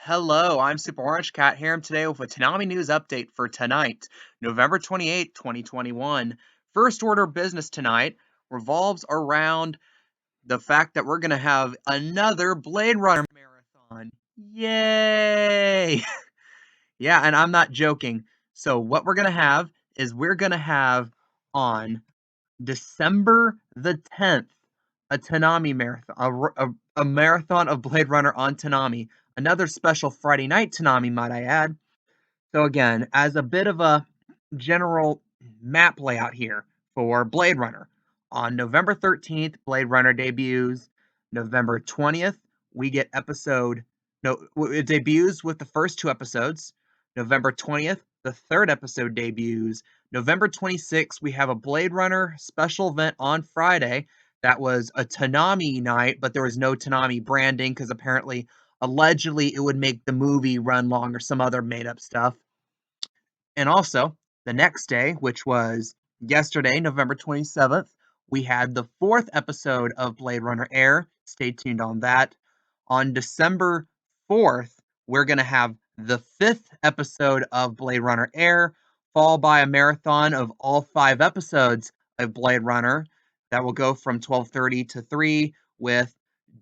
Hello, I'm Super Orange Cat here today with a Toonami news update for tonight, November 28th, 2021. First order of business tonight revolves around the fact that we're going to have another Blade Runner marathon. Yay! Yeah, and I'm not joking. So, what we're going to have is we're going to have on December the 10th, a Toonami marathon, a marathon of Blade Runner on Toonami. Another special Friday night Toonami, might I add. So again, as a bit of a general map layout here for Blade Runner, on November 13th, Blade Runner debuts. November 20th, we get episode, no, it debuts with the first two episodes. November 20th, the third episode debuts. November 26th, we have a Blade Runner special event on Friday. That was a Toonami night, but there was no Toonami branding because apparently, allegedly, it would make the movie run long or some other made up stuff. And also, the next day, which was yesterday, November 27th, we had the fourth episode of Blade Runner air. Stay tuned on that. On December 4th, we're going to have the fifth episode of Blade Runner air, followed by a marathon of all 5 episodes of Blade Runner that will go from 12:30 to 3 with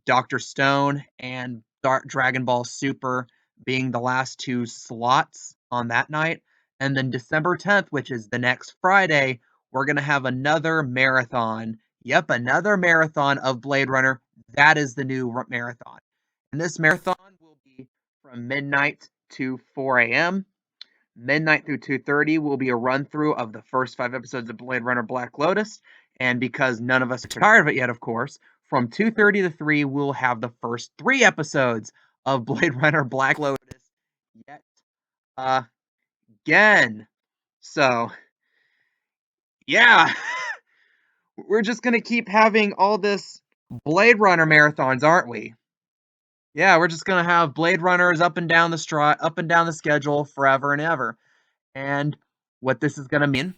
Dr. Stone and Dragon Ball Super being the last 2 slots on that night. And then December 10th, which is the next Friday, we're going to have another marathon. Yep, another marathon of Blade Runner. That is the new marathon. And this marathon will be from midnight to 4 a.m. Midnight through 2:30 will be a run through of the first 5 episodes of Blade Runner Black Lotus. And because none of us are tired of it yet, of course, from 2:30 to 3, we'll have the first 3 episodes of Blade Runner Black Lotus yet again. So, yeah, we're just going to keep having all this Blade Runner marathons, aren't we? Yeah, we're just going to have Blade Runners up and down the schedule forever and ever. And what this is going to mean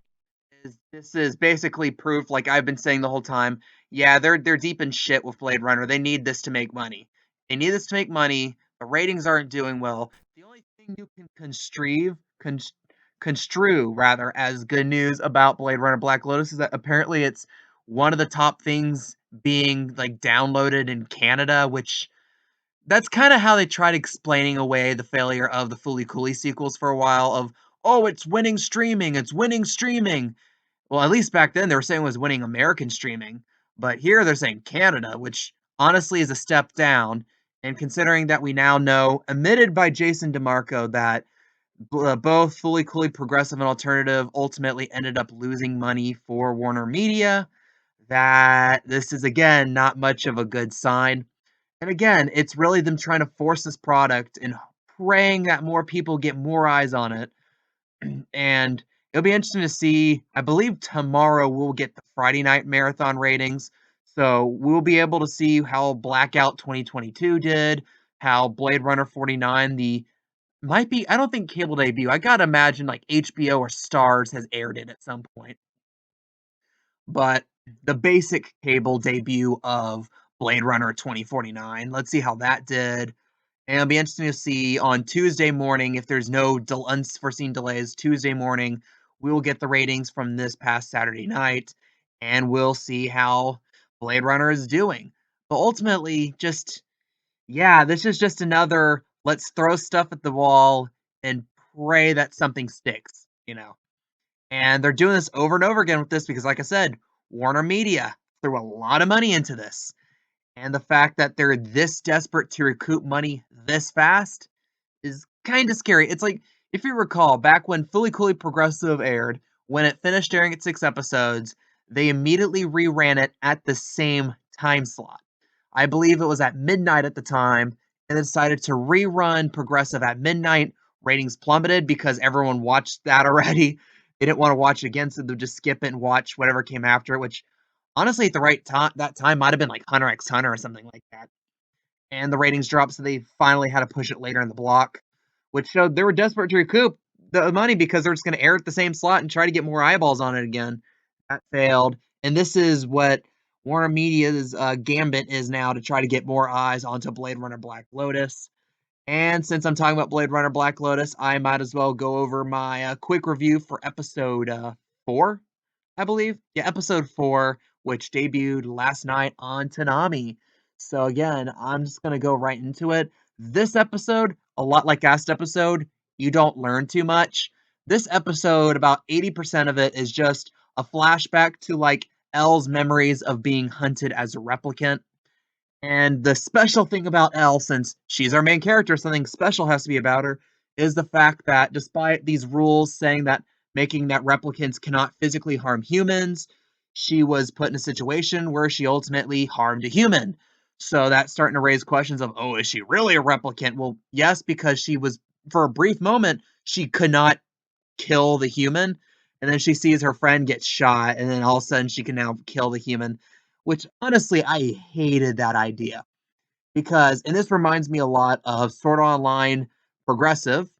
is this is basically proof, like I've been saying the whole time. Yeah, they're deep in shit with Blade Runner. They need this to make money. They need this to make money. The ratings aren't doing well. The only thing you can construe rather as good news about Blade Runner Black Lotus is that apparently it's one of the top things being like downloaded in Canada, which that's kind of how they tried explaining away the failure of the Fooly Cooly sequels for a while of, oh, it's winning streaming, it's winning streaming. Well, at least back then they were saying it was winning American streaming, but here they're saying Canada, which honestly is a step down. And considering that we now know, admitted by Jason DeMarco, that both Fully Coolly Progressive and Alternative ultimately ended up losing money for Warner Media, that this is again not much of a good sign. And again, it's really them trying to force this product and praying that more people get more eyes on it. And it'll be interesting to see. I believe tomorrow we'll get the Friday night marathon ratings. So we'll be able to see how Blackout 2022 did, how Blade Runner 49, the might be, I don't think cable debut. I gotta imagine like HBO or Stars has aired it at some point. But the basic cable debut of Blade Runner 2049, let's see how that did. And it'll be interesting to see on Tuesday morning, if there's no unforeseen delays, Tuesday morning, we will get the ratings from this past Saturday night, and we'll see how Blade Runner is doing. But ultimately, just, yeah, this is just another let's throw stuff at the wall and pray that something sticks, you know? And they're doing this over and over again with this because, like I said, Warner Media threw a lot of money into this. And the fact that they're this desperate to recoup money this fast is kind of scary. It's like, if you recall, back when Fully Coolly Progressive aired, when it finished airing at 6 episodes, they immediately reran it at the same time slot. I believe it was at midnight at the time, and they decided to rerun Progressive at midnight. Ratings plummeted because everyone watched that already. They didn't want to watch it again, so they'd just skip it and watch whatever came after it, which honestly, at the right time, that time might have been like Hunter x Hunter or something like that. And the ratings dropped, so they finally had to push it later in the block, which showed they were desperate to recoup the money because they're just going to air at the same slot and try to get more eyeballs on it again. That failed. And this is what Warner Media's gambit is now to try to get more eyes onto Blade Runner Black Lotus. And since I'm talking about Blade Runner Black Lotus, I might as well go over my quick review for episode 4, I believe. Yeah, episode 4, which debuted last night on Toonami. So again, I'm just gonna go right into it. This episode, a lot like last episode, you don't learn too much. This episode, about 80% of it is just a flashback to like Elle's memories of being hunted as a replicant. And the special thing about Elle, since she's our main character, something special has to be about her, is the fact that despite these rules saying that making that replicants cannot physically harm humans, she was put in a situation where she ultimately harmed a human. So that's starting to raise questions of, oh, is she really a replicant? Well, yes, because she was, for a brief moment, she could not kill the human. And then she sees her friend get shot, and then all of a sudden she can now kill the human, which honestly, I hated that idea because, and this reminds me a lot of Sword Art Online Progressive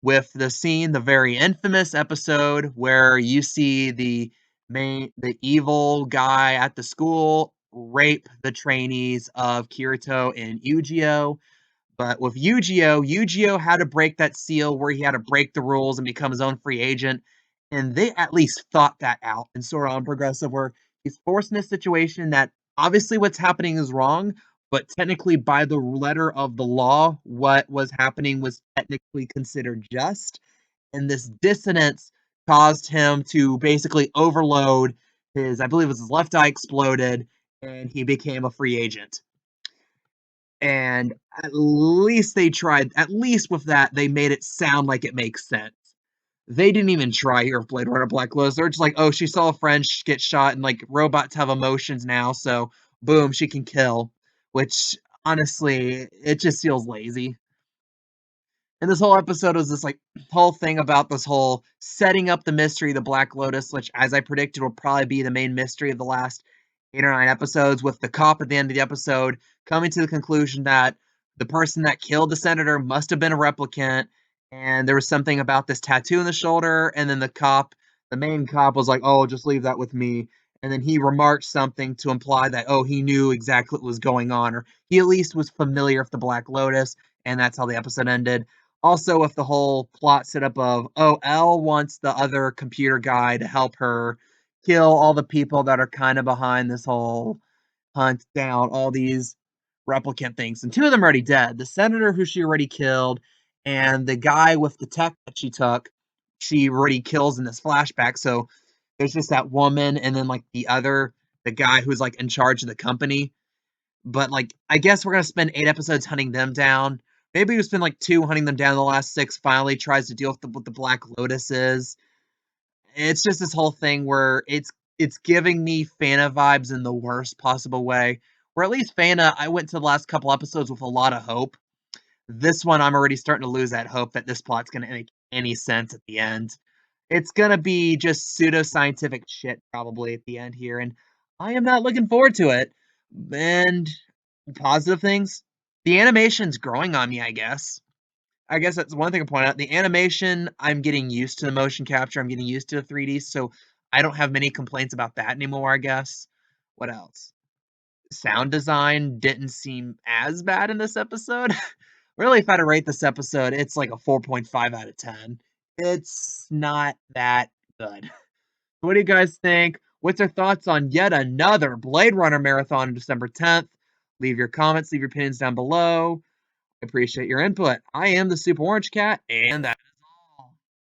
with the scene, the very infamous episode where you see the evil guy at the school rape the trainees of Kirito and Yu-Gi-Oh! But with Yu-Gi-Oh had to break that seal where he had to break the rules and become his own free agent. And they at least thought that out in Sword on Progressive, where he's forced in a situation that obviously what's happening is wrong, but technically by the letter of the law, what was happening was technically considered just. And this dissonance caused him to basically overload his, I believe it was his left eye exploded, and he became a free agent. And at least they tried, at least with that, they made it sound like it makes sense. They didn't even try here with Blade Runner Black Lotus. They're just like, oh, she saw a friend get shot, and like robots have emotions now, so boom, she can kill. Which honestly, it just feels lazy. And this whole episode was this like whole thing about this whole setting up the mystery of the Black Lotus, which, as I predicted, will probably be the main mystery of the last 8 or 9 episodes, with the cop at the end of the episode coming to the conclusion that the person that killed the senator must have been a replicant, and there was something about this tattoo in the shoulder, and then the main cop was like, oh, just leave that with me. And then he remarked something to imply that, oh, he knew exactly what was going on, or he at least was familiar with the Black Lotus, and that's how the episode ended. Also, with the whole plot setup of, oh, Elle wants the other computer guy to help her kill all the people that are kind of behind this whole hunt down all these replicant things. And 2 of them are already dead. The senator who she already killed, and the guy with the tech that she took, she already kills in this flashback. So there's just that woman, and then like the guy who's like in charge of the company. But like, I guess we're gonna spend 8 episodes hunting them down. Maybe we spend like 2 hunting them down. The last 6 finally tries to deal with what the Black Lotus is. It's just this whole thing where it's giving me Fana vibes in the worst possible way. Where at least Fana, I went to the last couple episodes with a lot of hope. This one, I'm already starting to lose that hope that this plot's gonna make any sense at the end. It's gonna be just pseudoscientific shit probably at the end here, and I am not looking forward to it. And positive things, the animation's growing on me, I guess. I guess that's one thing to point out. The animation, I'm getting used to the motion capture. I'm getting used to the 3D, so I don't have many complaints about that anymore, I guess. What else? Sound design didn't seem as bad in this episode. Really, if I had to rate this episode, it's like a 4.5 out of 10. It's not that good. What do you guys think? What's your thoughts on yet another Blade Runner marathon on December 10th? Leave your comments, leave your opinions down below. I appreciate your input. I am the Super Orange Cat, and that